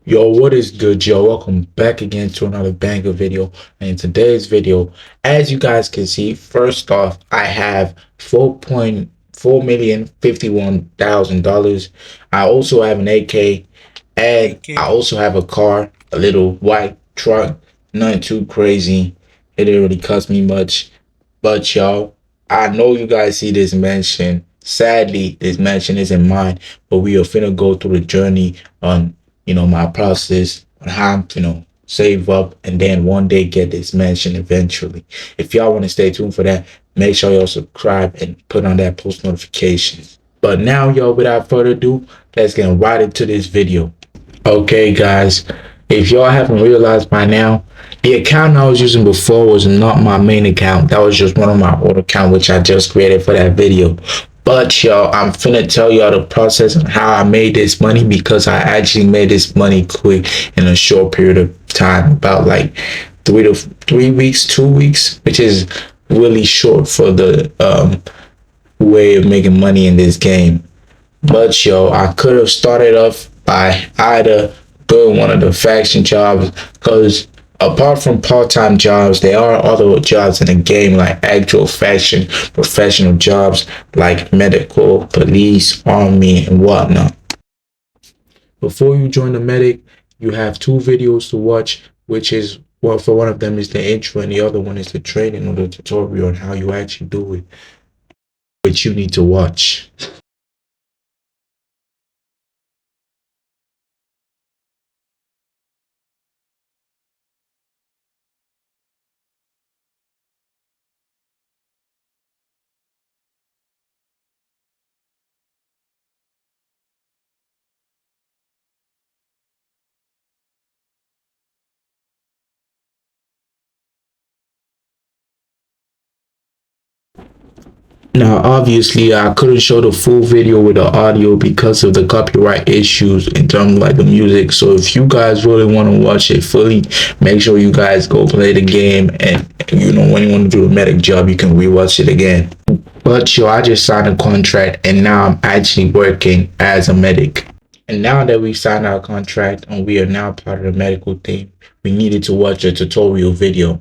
Yo, what is good, yo? Welcome back again to another banger video. And in today's video, as you guys can see, first off, I have 4.4 million $51,000. I also have an AK, and I Okay. also have a car, a little white truck, nothing too crazy. It didn't really cost me much. But y'all, I know you guys see this mansion. Sadly, this mansion isn't mine, but we are finna go through the journey on my process on how I'm save up and then one day get this mansion eventually. If y'all want to stay tuned for that, make sure y'all subscribe and put on that post notifications. But now, y'all, without further ado, let's get right into this video. Okay, guys, if y'all haven't realized by now, the account I was using before was not my main account. That was just one of my old account, which I just created for that video. But y'all, I'm finna tell y'all the process on how I made this money, because I actually made this money quick in a short period of time, about like 3 weeks, 2 weeks, which is really short for the way of making money in this game. But yo, I could have started off by either doing one of the faction jobs, because apart from part-time jobs, there are other jobs in the game, like actual faction professional jobs like medical, police, army, and whatnot. Before you join the medic, you have two videos to watch, which is, well, for one of them is the intro and the other one is the training or the tutorial on how you actually do it, which you need to watch. Now, obviously, I couldn't show the full video with the audio because of the copyright issues in terms of like the music. So if you guys really want to watch it fully, make sure you guys go play the game. And when you want to do a medic job, you can rewatch it again. But yo, I just signed a contract and now I'm actually working as a medic. And now that we signed our contract and we are now part of the medical team, we needed to watch a tutorial video.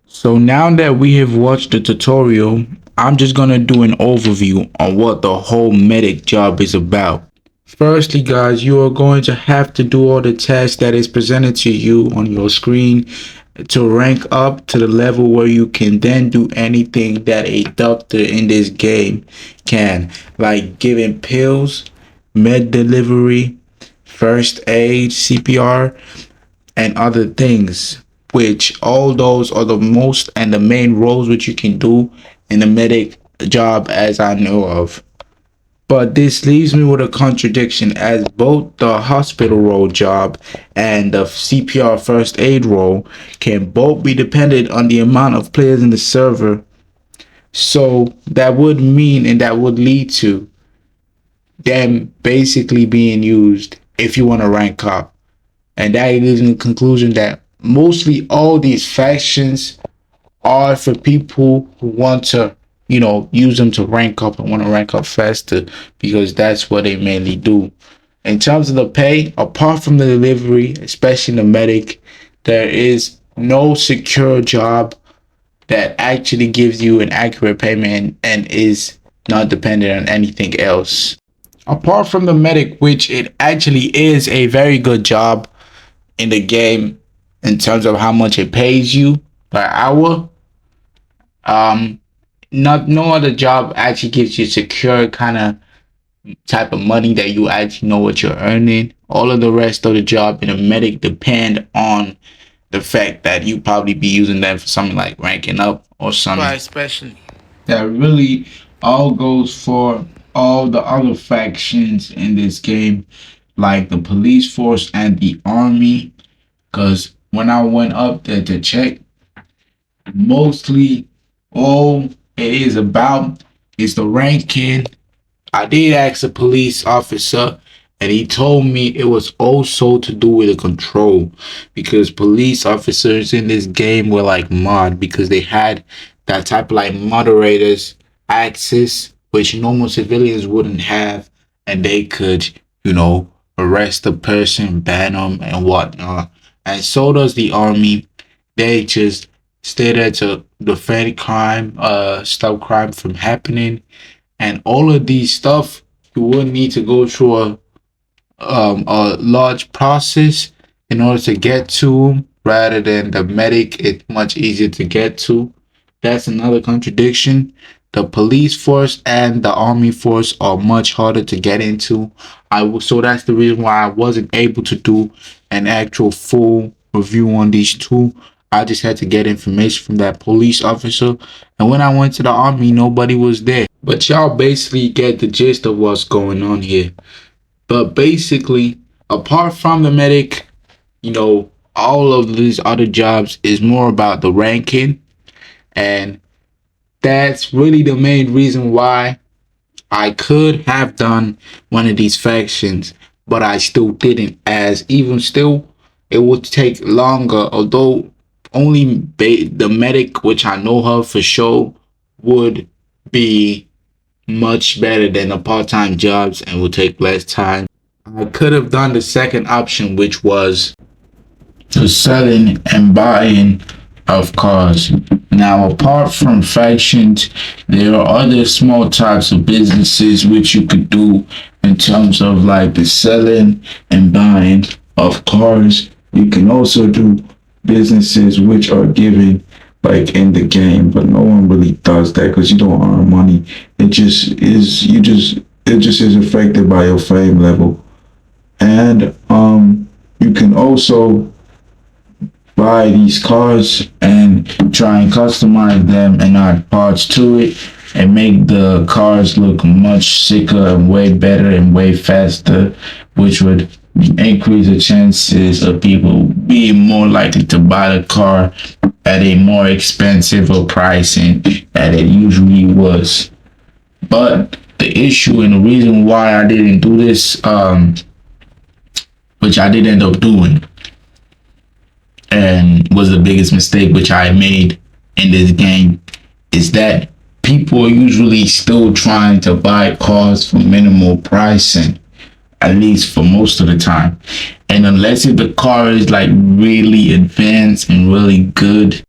So now that we have watched the tutorial, I'm just gonna do an overview on what the whole medic job is about. Firstly, guys, you are going to have to do all the tasks that is presented to you on your screen to rank up to the level where you can then do anything that a doctor in this game can, like giving pills, med delivery, first aid, CPR, and other things, which all those are the most and the main roles which you can do in the medic job as I know of. But this leaves me with a contradiction, as both the hospital role job and the CPR first aid role can both be dependent on the amount of players in the server. So that would mean, and that would lead to them basically being used if you want to rank up. And that leads in the conclusion that mostly all these factions are for people who want to, use them to rank up and want to rank up faster, because that's what they mainly do. In terms of the pay, apart from the delivery, especially the medic, there is no secure job that actually gives you an accurate payment and is not dependent on anything else. Apart from the medic, which it actually is a very good job in the game in terms of how much it pays you per hour. Not no other job actually gives you secure kind of type of money that you actually know what you're earning. All of the rest of the job in a medic depend on the fact that you probably be using them for something like ranking up or something. Right, especially. That really all goes for all the other factions in this game, like the police force and the army. Because when I went up there to check, mostly all it is about is the ranking. I did ask a police officer, and he told me it was also to do with the control, because police officers in this game were like mod, because they had that type of like moderators access, which normal civilians wouldn't have, and they could, arrest a person, ban them, and whatnot. And so does the army. They just stay there to defend crime, stop crime from happening, and all of these stuff you would need to go through a large process in order to get to them, rather than the medic. It's much easier to get to. That's another contradiction. The police force and the army force are much harder to get into. So that's the reason why I wasn't able to do an actual full review on these two. I just had to get information from that police officer, and when I went to the army, nobody was there. But y'all basically get the gist of what's going on here. But basically, apart from the medic, all of these other jobs is more about the ranking, and that's really the main reason why I could have done one of these factions, but I still didn't, as even still, it would take longer, although only the medic, which I know her for sure, would be much better than the part-time jobs and will take less time. I could have done the second option, which was the selling and buying of cars. Now, apart from factions, there are other small types of businesses which you could do in terms of like the selling and buying of cars. You can also do businesses which are given like in the game, but no one really does that because you don't earn money. It just is affected by your fame level. And you can also buy these cars and try and customize them and add parts to it and make the cars look much sicker and way better and way faster, which would increase the chances of people being more likely to buy the car at a more expensive pricing than it usually was. But the issue and the reason why I didn't do this, which I did end up doing, and was the biggest mistake which I made in this game, is that people are usually still trying to buy cars for minimal pricing, at least for most of the time. And unless if the car is like really advanced and really good,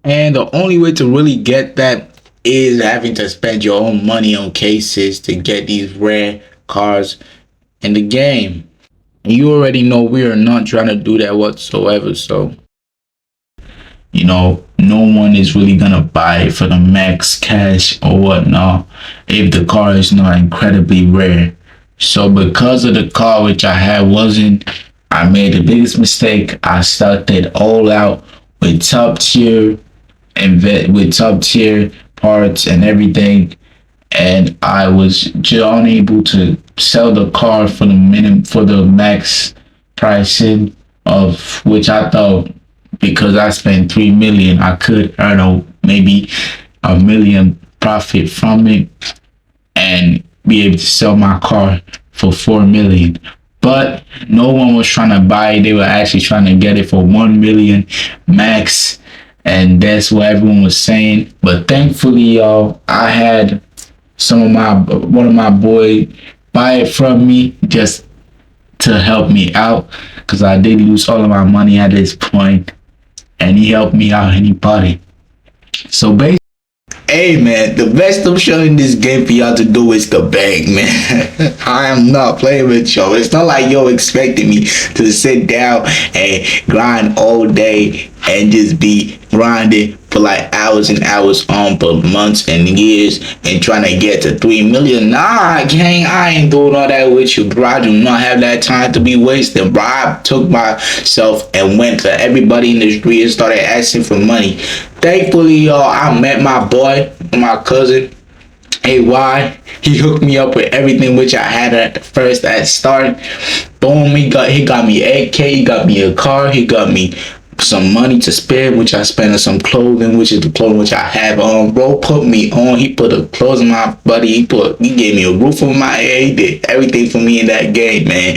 and the only way to really get that is having to spend your own money on cases to get these rare cars in the game. And you already know we are not trying to do that whatsoever. So, no one is really gonna buy it for the max cash or whatnot if the car is not incredibly rare. So because of the car which I had wasn't, I made the biggest mistake. I started all out with top tier with top tier parts and everything, and I was just unable to sell the car for the max pricing, of which I thought, because I spent 3 million, I could earn maybe $1 million profit from it and be able to sell my car for 4 million. But no one was trying to buy it. They were actually trying to get it for 1 million max, and that's what everyone was saying. But thankfully, y'all, I had one of my boys buy it from me just to help me out, because I did lose all of my money at this point, and he helped me out and he bought it. So basically, hey man, the best option in this game for y'all to do is the bank, man. I am not playing with y'all. It's not like y'all expecting me to sit down and grind all day and just be grinding for like hours and hours on for months and years and trying to get to 3 million. Nah, gang, I ain't doing all that with you, bro. I do not have that time to be wasted, bro. I took myself and went to everybody in the street and started asking for money. Thankfully, y'all, I met my boy, my cousin. Hey, why? He hooked me up with everything which I had at the first at start. Boom, he got me AK, he got me a car, he got me some money to spend, which I spent on some clothing, which is the clothing which I have on. Bro put me on. He put the clothes on my body. He gave me a roof over my head. He did everything for me in that game, man.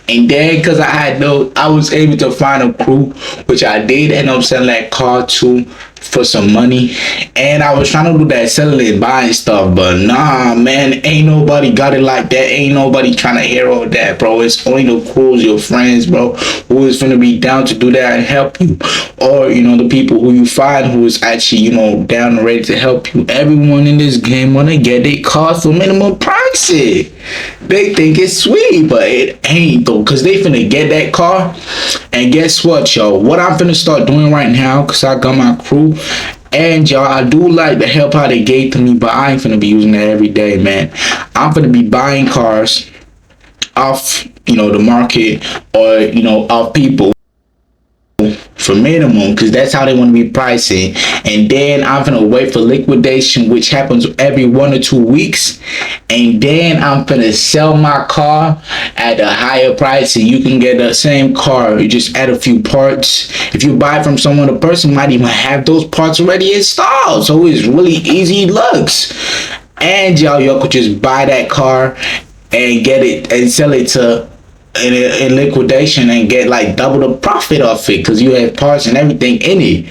And then cause I was able to find a crew, which I did end up selling that car to for some money, and I was trying to do that selling and buying stuff, but nah, man, ain't nobody got it like that. Ain't nobody trying to hear all that, bro. It's only the crews, your friends, bro, who is gonna be down to do that and help you, or the people who you find who is actually down and ready to help you. Everyone in this game wanna get their cars for minimum prices. They think it's sweet, but it ain't though, cause they finna get that car. And guess what, y'all? What I'm finna start doing right now, cause I got my crew, and y'all, I do like the help how they gave to me, but I ain't finna be using that every day, man. I'm finna be buying cars off, the market, or off people for minimum, because that's how they want to be pricing. And then I'm gonna wait for liquidation, which happens every 1 or 2 weeks, and then I'm gonna sell my car at a higher price, and you can get the same car, you just add a few parts. If you buy from someone, the person might even have those parts already installed, so it's really easy looks. And y'all could just buy that car and get it and sell it to in liquidation and get like double the profit off it, because you have parts and everything in it.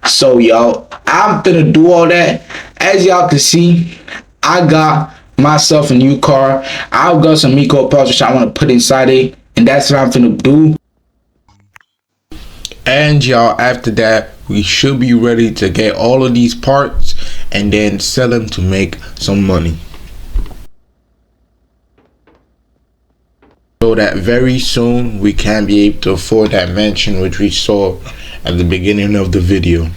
So y'all, I'm gonna do all that. As y'all can see, I got myself a new car. I've got some Miko parts which I want to put inside it, and that's what I'm gonna do. And y'all, after that, we should be ready to get all of these parts and then sell them to make some money. So that very soon we can be able to afford that mansion which we saw at the beginning of the video.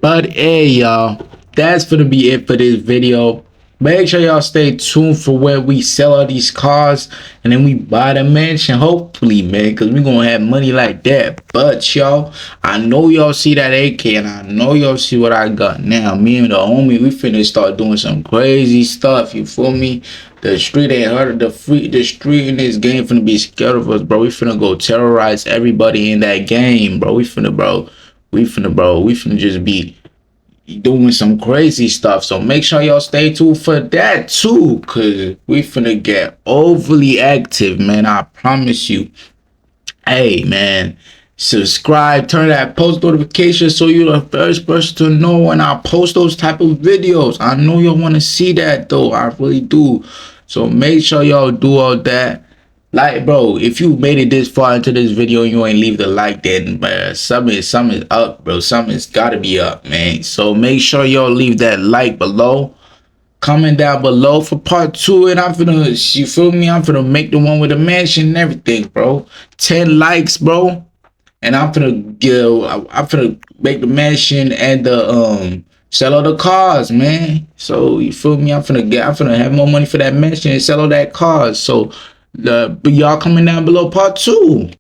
But hey, y'all, that's gonna be it for this video. Make sure y'all stay tuned for where we sell all these cars and then we buy the mansion, hopefully, man, because we're gonna have money like that. But y'all, I know y'all see that AK, and I know y'all see what I got now. Me and the homie, we finna start doing some crazy stuff, you feel me? The street ain't heard of the street in this game finna be scared of us, bro. We finna go terrorize everybody in that game, bro. We finna just be doing some crazy stuff. So make sure y'all stay tuned for that too, cause we finna get overly active, man. I promise you. Hey, man, subscribe, turn that post notification so you're the first person to know when I post those type of videos. I know y'all want to see that though, I really do. So make sure y'all do all that. Like, bro, if you made it this far into this video and you ain't leave the like, then something is up, bro. Something's gotta be up, man. So make sure y'all leave that like below. Comment down below for part 2, and I'm finna, you feel me? I'm finna make the one with the mansion and everything, bro. 10 likes, bro, and I'm finna make the mansion and the sell all the cars, man. So you feel me? I'm finna have more money for that mansion and sell all that cars. So y'all comment down below part 2.